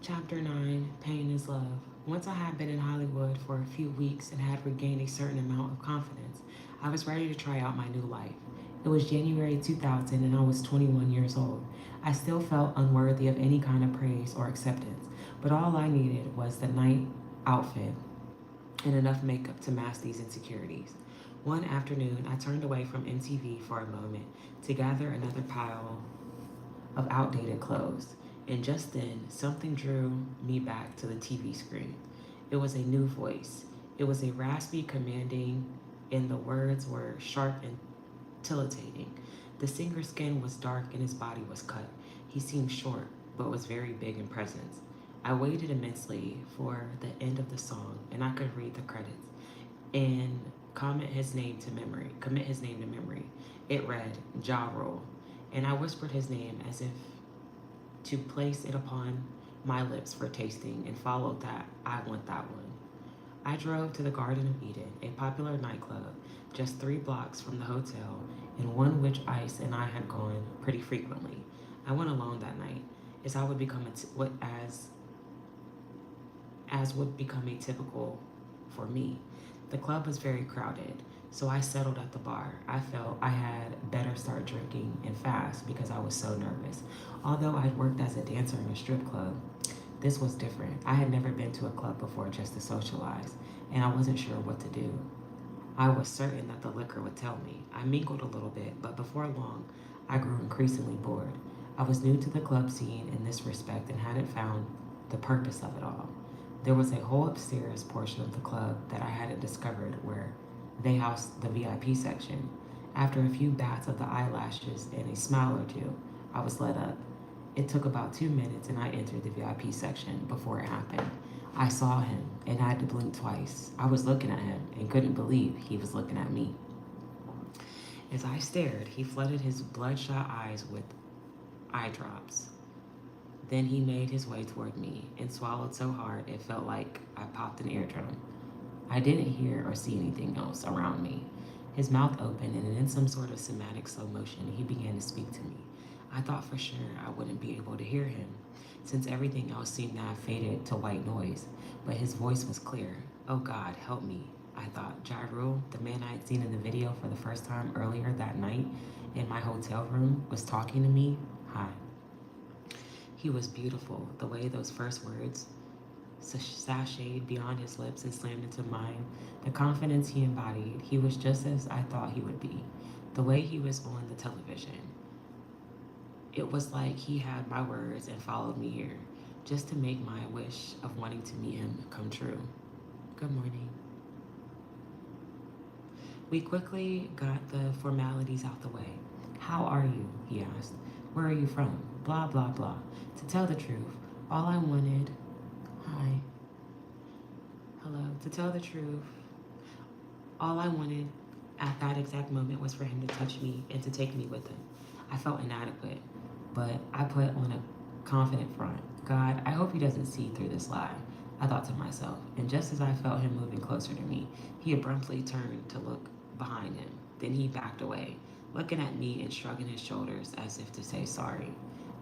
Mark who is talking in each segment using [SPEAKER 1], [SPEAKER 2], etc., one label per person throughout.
[SPEAKER 1] Chapter 9, Pain is Love. Once I had been in Hollywood for a few weeks and had regained a certain amount of confidence, I was ready to try out my new life. It was January 2000 and I was 21 years old. I still felt unworthy of any kind of praise or acceptance, but all I needed was the night outfit and enough makeup to mask these insecurities. One afternoon, I turned away from MTV for a moment to gather another pile of outdated clothes. And just then, something drew me back to the TV screen. It was a new voice. It was a raspy, commanding, and the words were sharp and titillating. The singer's skin was dark and his body was cut. He seemed short, but was very big in presence. I waited immensely for the end of the song, and I could read the credits and commit his name to memory. It read, Ja Rule, and I whispered his name as if to place it upon my lips for tasting and followed that, I want that one. I drove to the Garden of Eden, a popular nightclub just 3 blocks from the hotel, and one which Ice and I had gone pretty frequently. I went alone that night, as I would become as would become atypical for me. The club was very crowded, so I settled at the bar. I felt I had better start drinking and fast because I was so nervous. Although I'd worked as a dancer in a strip club, this was different. I had never been to a club before just to socialize, and I wasn't sure what to do. I was certain that the liquor would tell me. I mingled a little bit, but before long, I grew increasingly bored. I was new to the club scene in this respect and hadn't found the purpose of it all. There was a whole upstairs portion of the club that I hadn't discovered where they housed the VIP section. After a few bats of the eyelashes and a smile or two, I was let up. It took about 2 minutes and I entered the VIP section before it happened. I saw him and I had to blink twice. I was looking at him and couldn't believe he was looking at me. As I stared, he flooded his bloodshot eyes with eye drops. Then he made his way toward me and swallowed so hard it felt like I popped an eardrum. I didn't hear or see anything else around me. His mouth opened, and in some sort of cinematic slow motion, he began to speak to me. I thought for sure I wouldn't be able to hear him, since everything else seemed to have faded to white noise, but his voice was clear. Oh God, help me, I thought. Jairul, the man I had seen in the video for the first time earlier that night in my hotel room, was talking to me. Hi. He was beautiful, the way those first words sashayed beyond his lips and slammed into mine. The confidence he embodied, he was just as I thought he would be. The way he was on the television. It was like he had my words and followed me here, just to make my wish of wanting to meet him come true. Good morning. We quickly got the formalities out the way. How are you? He asked. Where are you from? Blah, blah, blah. To tell the truth, all I wanted... Hi. Hello. To tell the truth, all I wanted at that exact moment was for him to touch me and to take me with him. I felt inadequate, but I put on a confident front. God, I hope he doesn't see through this lie, I thought to myself. And just as I felt him moving closer to me, he abruptly turned to look behind him. Then he backed away, looking at me and shrugging his shoulders as if to say sorry.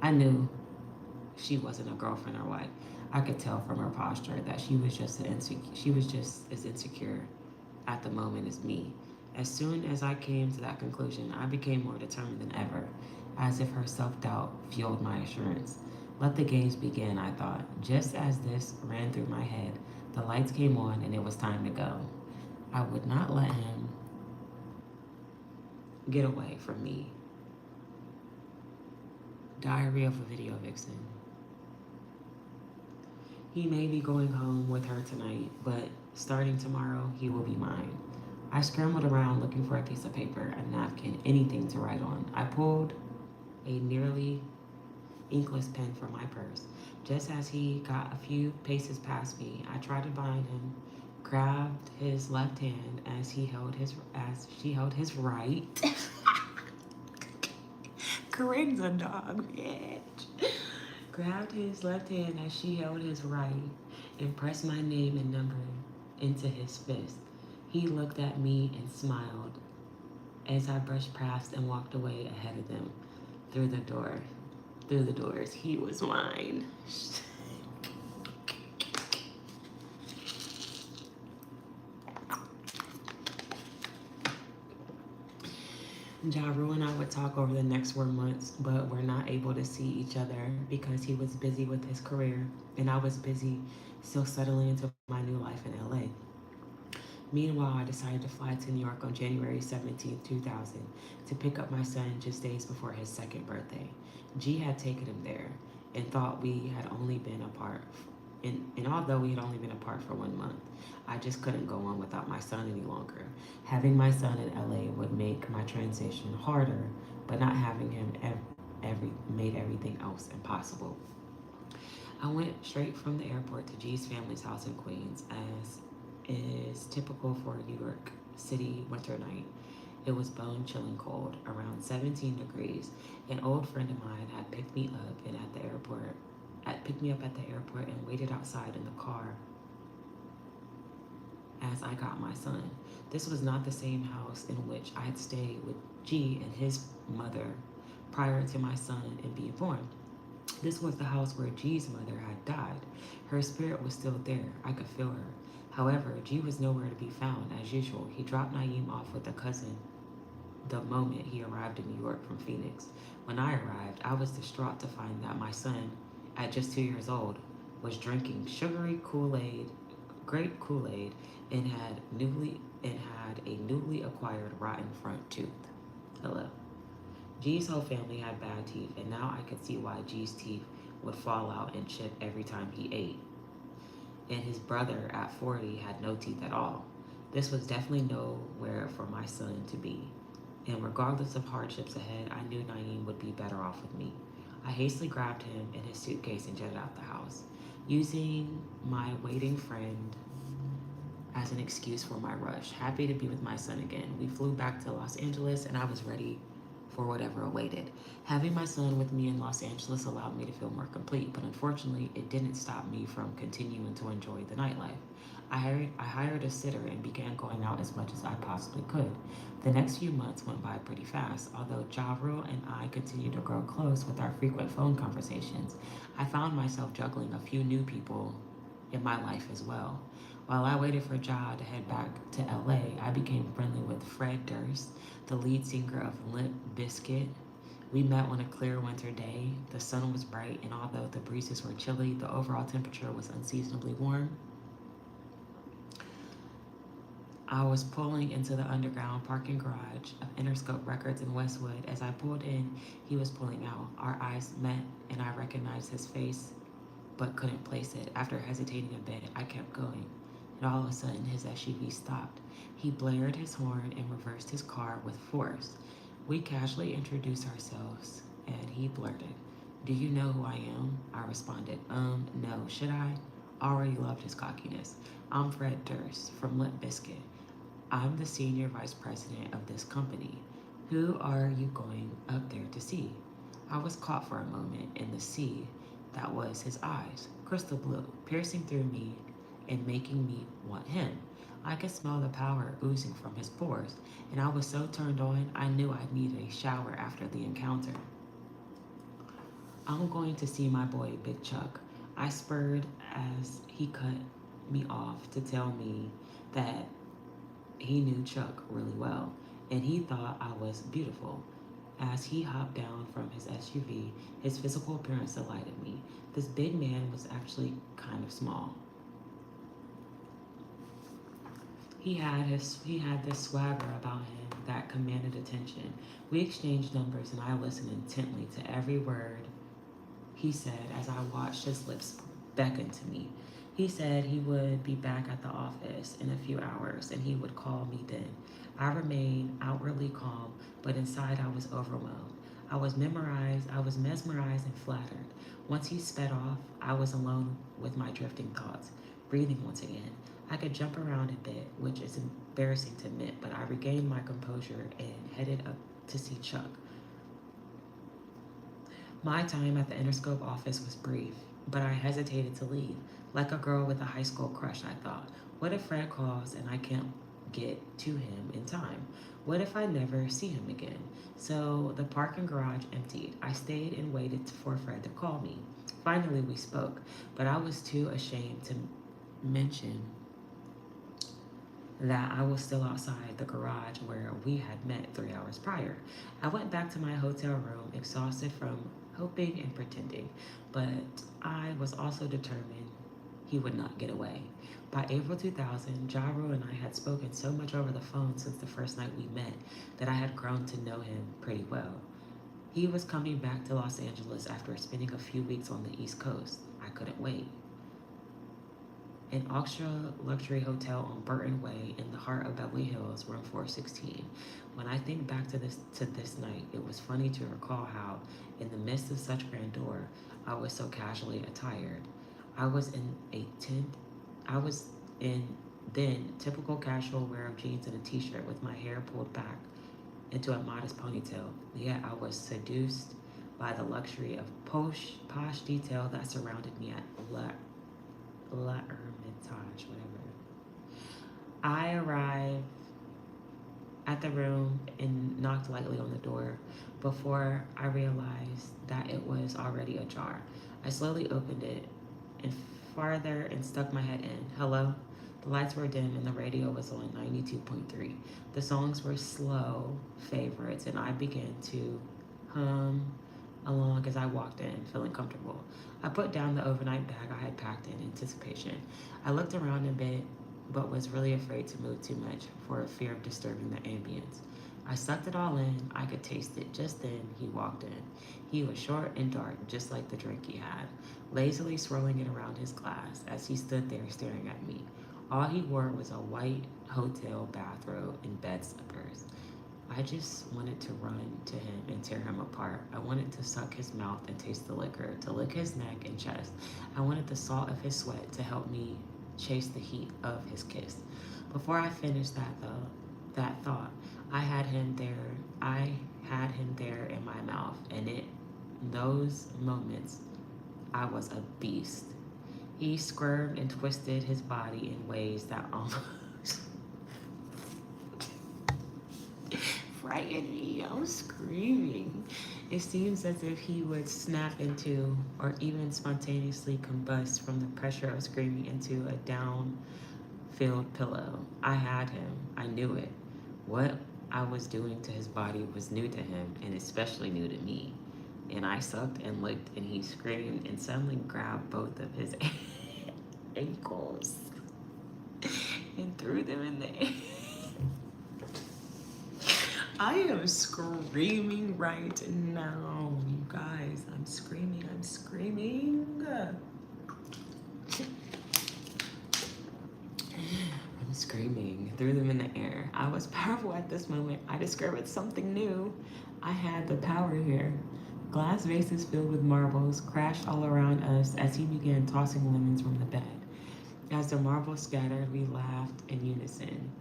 [SPEAKER 1] I knew she wasn't a girlfriend or wife. I could tell from her posture that she was just as insecure at the moment as me. As soon as I came to that conclusion, I became more determined than ever, as if her self-doubt fueled my assurance. Let the games begin, I thought. Just as this ran through my head, the lights came on and it was time to go. I would not let him get away from me. Diary of a Video Vixen. He may be going home with her tonight, but starting tomorrow, he will be mine. I scrambled around looking for a piece of paper, a napkin, anything to write on. I pulled a nearly inkless pen from my purse. Just as he got a few paces past me, I tried to bind him, grabbed his left hand as she held his right. Corinne's dog, bitch. Grabbed his left hand as she held his right and pressed my name and number into his fist. He looked at me and smiled as I brushed past and walked away ahead of them through the doors. He was mine. Ja Rule and I would talk over the next 4 months, but we're not able to see each other because he was busy with his career and I was busy still settling into my new life in LA. Meanwhile, I decided to fly to New York on January 17th, 2000 to pick up my son just days before his second birthday. G had taken him there and thought we had only been apart. And although we had only been apart for 1 month, I just couldn't go on without my son any longer. Having my son in LA would make my transition harder, but not having him made everything else impossible. I went straight from the airport to G's family's house in Queens, as is typical for a New York City winter night. It was bone chilling cold, around 17 degrees. An old friend of mine had picked me up and at the airport picked me up at the airport and waited outside in the car as I got my son. This was not the same house in which I had stayed with G and his mother prior to my son and being born. This was the house where G's mother had died. Her spirit was still there. I could feel her. However, G was nowhere to be found as usual. He dropped Naeem off with a cousin the moment he arrived in New York from Phoenix. When I arrived, I was distraught to find that my son, at just 2 years old, was drinking sugary Kool-Aid, grape Kool-Aid, and had a newly acquired rotten front tooth. Hello. G's whole family had bad teeth, and now I could see why G's teeth would fall out and chip every time he ate. And his brother at 40 had no teeth at all. This was definitely nowhere for my son to be. And regardless of hardships ahead, I knew Naeem would be better off with me. I hastily grabbed him and his suitcase and jetted out the house, using my waiting friend as an excuse for my rush. Happy to be with my son again. We flew back to Los Angeles and I was ready for whatever awaited. Having my son with me in Los Angeles allowed me to feel more complete, but unfortunately, it didn't stop me from continuing to enjoy the nightlife. I hired a sitter and began going out as much as I possibly could. The next few months went by pretty fast. Although Javro and I continued to grow close with our frequent phone conversations, I found myself juggling a few new people in my life as well. While I waited for Ja to head back to LA, I became friendly with Fred Durst, the lead singer of Limp Bizkit. We met on a clear winter day. The sun was bright, and although the breezes were chilly, the overall temperature was unseasonably warm. I was pulling into the underground parking garage of Interscope Records in Westwood. As I pulled in, he was pulling out. Our eyes met, and I recognized his face but couldn't place it. After hesitating a bit, I kept going. And all of a sudden, his SUV stopped. He blared his horn and reversed his car with force. We casually introduced ourselves, and he blurted, "Do you know who I am?" I responded, no, should I? Already loved his cockiness. "I'm Fred Durst from Limp Bizkit. I'm the senior vice president of this company. Who are you going up there to see?" I was caught for a moment in the sea that was his eyes, crystal blue, piercing through me and making me want him. I could smell the power oozing from his pores, and I was so turned on I knew I'd need a shower after the encounter. "I'm going to see my boy, Big Chuck," I spurred as he cut me off to tell me that he knew Chuck really well, and he thought I was beautiful. As he hopped down from his SUV, his physical appearance delighted me. This big man was actually kind of small. He had this swagger about him that commanded attention. We exchanged numbers, and I listened intently to every word he said as I watched his lips beckon to me. He said he would be back at the office in a few hours and he would call me then. I remained outwardly calm, but inside I was overwhelmed. I was mesmerized and flattered. Once he sped off, I was alone with my drifting thoughts, breathing once again. I could jump around a bit, which is embarrassing to admit, but I regained my composure and headed up to see Chuck. My time at the Interscope office was brief, but I hesitated to leave. Like a girl with a high school crush, I thought. What if Fred calls and I can't get to him in time? What if I never see him again? So the parking garage emptied. I stayed and waited for Fred to call me. Finally, we spoke, but I was too ashamed to mention that I was still outside the garage where we had met 3 hours prior. I went back to my hotel room, exhausted from hoping and pretending, but I was also determined he would not get away. By April 2000, Ja Rule and I had spoken so much over the phone since the first night we met that I had grown to know him pretty well. He was coming back to Los Angeles after spending a few weeks on the East Coast. I couldn't wait. An ultra luxury hotel on Burton Way in the heart of Beverly Hills, room 416. When I think back to this night, it was funny to recall how, in the midst of such grandeur, I was so casually attired. I was in a tent. I was in then typical casual wear of jeans and a t-shirt with my hair pulled back into a modest ponytail. Yet I was seduced by the luxury of posh detail that surrounded me at La Hermitage, whatever. I arrived at the room and knocked lightly on the door before I realized that it was already ajar. I slowly opened it and farther and stuck my head in. Hello? The lights were dim and the radio was on 92.3. The songs were slow favorites and I began to hum along as I walked in, feeling comfortable. I put down the overnight bag I had packed in anticipation. I looked around a bit, but was really afraid to move too much for fear of disturbing the ambience. I sucked it all in. I could taste it. Just then, he walked in. He was short and dark, just like the drink he had, lazily swirling it around his glass as he stood there staring at me. All he wore was a white hotel bathrobe and bed slippers. I just wanted to run to him and tear him apart. I wanted to suck his mouth and taste the liquor, to lick his neck and chest. I wanted the salt of his sweat to help me chase the heat of his kiss. Before I finished that thought, I had him there. I had him there in my mouth, and in those moments, I was a beast. He squirmed and twisted his body in ways that almost frightened me. I was screaming. It seems as if he would snap into or even spontaneously combust from the pressure of screaming into a down-filled pillow. I had him. I knew it. What I was doing to his body was new to him and especially new to me. And I sucked and licked and he screamed and suddenly grabbed both of his ankles and threw them in the air. I am screaming right now, you guys. I'm screaming. I'm screaming. Threw them in the air. I was powerful at this moment. I discovered something new. I had the power here. Glass vases filled with marbles crashed all around us as he began tossing lemons from the bed. As the marbles scattered, we laughed in unison.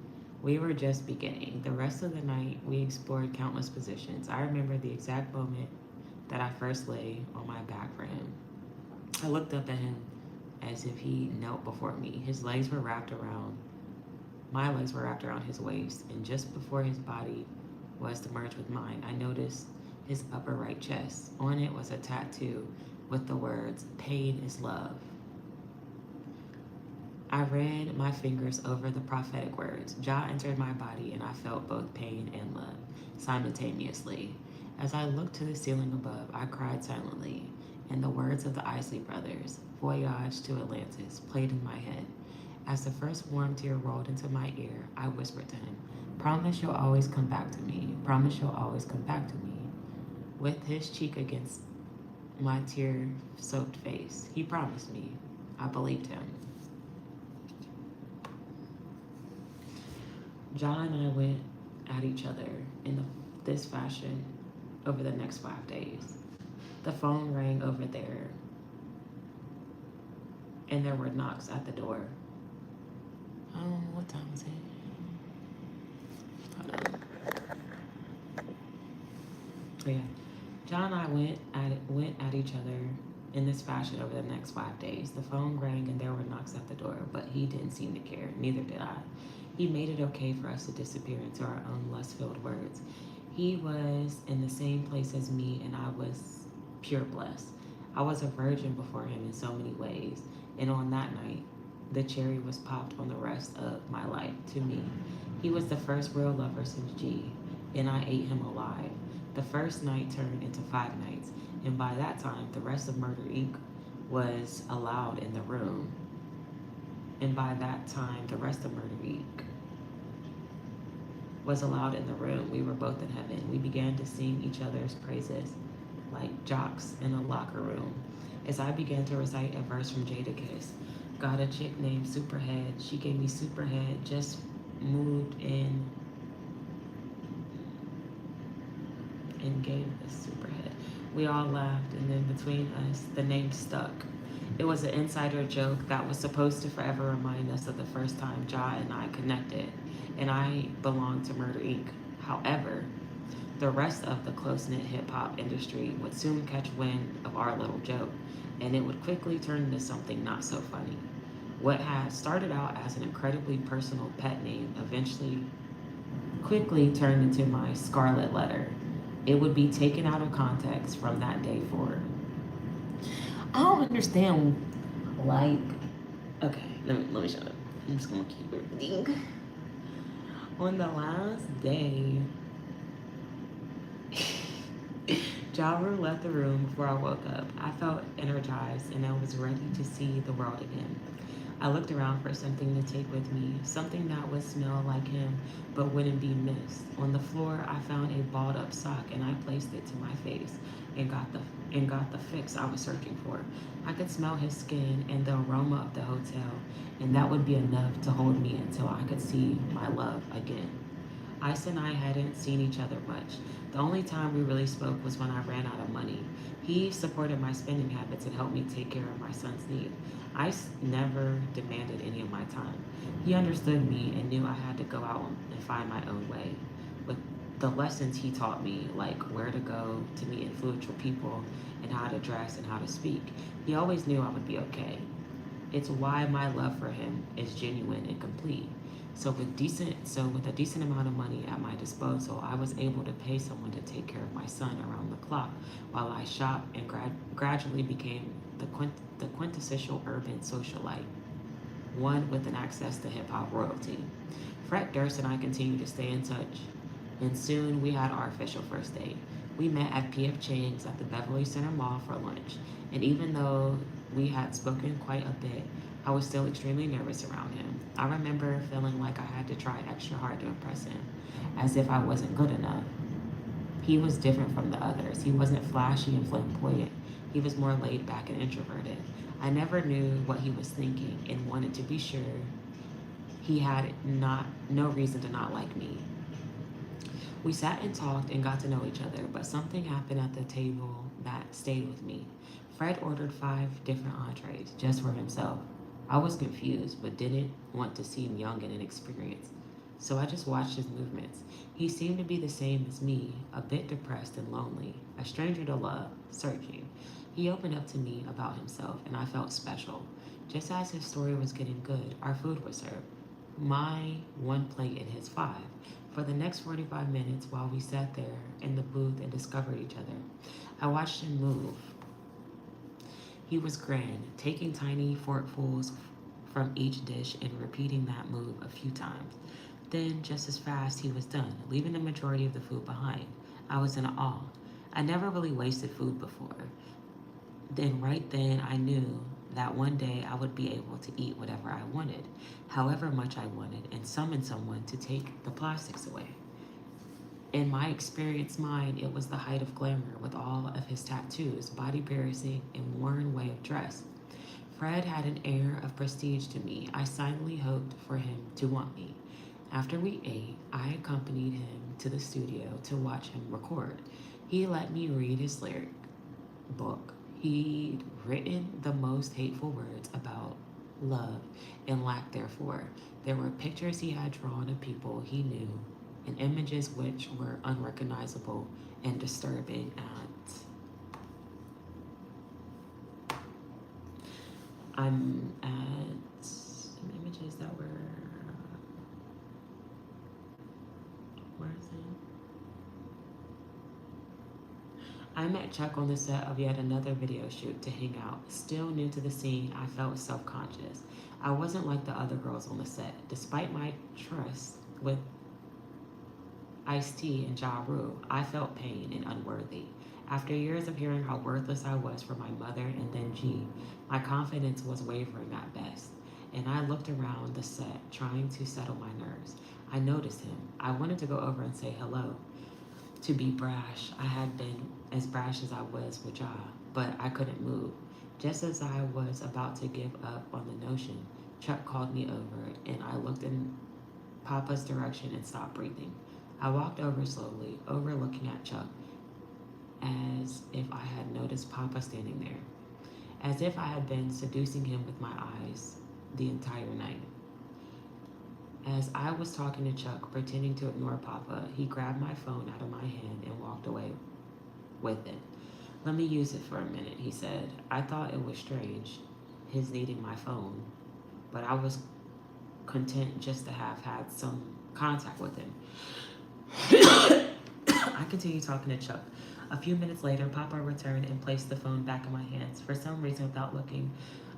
[SPEAKER 1] We were just beginning. The rest of the night, we explored countless positions. I remember the exact moment that I first lay on my back for him. I looked up at him as if he knelt before me. My legs were wrapped around his waist, and just before his body was to merge with mine, I noticed his upper right chest. On it was a tattoo with the words, "Pain is love." I ran my fingers over the prophetic words. Ja entered my body and I felt both pain and love simultaneously. As I looked to the ceiling above, I cried silently, and the words of the Isley brothers, "Voyage to Atlantis," played in my head. As the first warm tear rolled into my ear, I whispered to him, "Promise you'll always come back to me. Promise you'll always come back to me." With his cheek against my tear-soaked face, he promised me. I believed him. John and I went at each other in this fashion over the next 5 days. The phone rang over there, and there were knocks at the door. What time is it? Hold on. Oh yeah, John and I went at each other in this fashion over the next 5 days. The phone rang and there were knocks at the door, but he didn't seem to care. Neither did I. He made it okay for us to disappear into our own lust-filled words. He was in the same place as me, and I was pure blessed. I was a virgin before him in so many ways, and on that night, the cherry was popped on the rest of my life to me. He was the first real lover since G, and I ate him alive. The first night turned into 5 nights, and by that time, the rest of Murder Inc. was allowed in the room. And by that time, the rest of Murder Inc. was allowed in the room. We were both in heaven. We began to sing each other's praises like jocks in a locker room. As I began to recite a verse from Jadakiss, got a chick named Superhead. She gave me Superhead, just moved in and gave us Superhead. We all laughed, and then between us, the name stuck. It was an insider joke that was supposed to forever remind us of the first time Ja and I connected, and I belonged to Murder Inc. However, the rest of the close-knit hip-hop industry would soon catch wind of our little joke, and it would quickly turn into something not so funny. What had started out as an incredibly personal pet name eventually quickly turned into my scarlet letter. It would be taken out of context from that day forward. I don't understand, like, okay, let me shut up. I'm just gonna keep reading. On the last day, Ja Rule left the room before I woke up. I felt energized and I was ready to see the world again. I looked around for something to take with me, something that would smell like him but wouldn't be missed. On the floor, I found a balled up sock and I placed it to my face and got the fix I was searching for. I could smell his skin and the aroma of the hotel, and that would be enough to hold me until I could see my love again. Ice and I hadn't seen each other much. The only time we really spoke was when I ran out of money. He supported my spending habits and helped me take care of my son's needs. Ice never demanded any of my time. He understood me and knew I had to go out and find my own way. With the lessons he taught me, like where to go to meet influential people and how to dress and how to speak, he always knew I would be okay. It's why my love for him is genuine and complete. So with a decent amount of money at my disposal, I was able to pay someone to take care of my son around the clock while I shopped and gradually became the quintessential urban socialite, one with an access to hip hop royalty. Fred Durst and I continued to stay in touch, and soon we had our official first date. We met at P.F. Chang's at the Beverly Center Mall for lunch, and even though we had spoken quite a bit, I was still extremely nervous around him. I remember feeling like I had to try extra hard to impress him, as if I wasn't good enough. He was different from the others. He wasn't flashy and flamboyant. He was more laid back and introverted. I never knew what he was thinking and wanted to be sure he had no reason to not like me. We sat and talked and got to know each other, but something happened at the table that stayed with me. Fred ordered 5 different entrees just for himself. I was confused, but didn't want to seem young and inexperienced. So I just watched his movements. He seemed to be the same as me, a bit depressed and lonely, a stranger to love, searching. He opened up to me about himself, and I felt special. Just as his story was getting good, our food was served. My 1 plate and his 5. For the next 45 minutes while we sat there in the booth and discovered each other, I watched him move. He was grand, taking tiny forkfuls from each dish and repeating that move a few times. Then, just as fast, he was done, leaving the majority of the food behind. I was in awe. I never really wasted food before. Right then, I knew that one day I would be able to eat whatever I wanted, however much I wanted, and summon someone to take the plastics away. In my experienced mind, it was the height of glamour with all of his tattoos, body piercing, and worn way of dress. Fred had an air of prestige to me. I silently hoped for him to want me. After we ate, I accompanied him to the studio to watch him record. He let me read his lyric book. He'd written the most hateful words about love and lack therefore. There were pictures he had drawn of people he knew and images which were unrecognizable and disturbing I'm at some images that were, where is it? I met Chuck on the set of yet another video shoot to hang out. Still new to the scene, I felt self-conscious. I wasn't like the other girls on the set. Despite my trust with Ice-T and Ja Rule, I felt pain and unworthy. After years of hearing how worthless I was from my mother and then G, my confidence was wavering at best, and I looked around the set trying to settle my nerves. I noticed him. I wanted to go over and say hello, to be brash. I had been as brash as I was with Ja, but I couldn't move. Just as I was about to give up on the notion, Chuck called me over, and I looked in Papa's direction and stopped breathing. I walked over slowly, overlooking at Chuck, as if I had noticed Papa standing there, as if I had been seducing him with my eyes the entire night. As I was talking to Chuck, pretending to ignore Papa, he grabbed my phone out of my hand and walked away with it. Let me use it for a minute, he said. I thought it was strange, his needing my phone, but I was content just to have had some contact with him. I continued talking to Chuck. A few minutes later, Papa returned and placed the phone back in my hands. For some reason, without looking,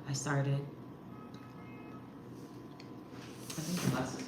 [SPEAKER 1] I think the bus is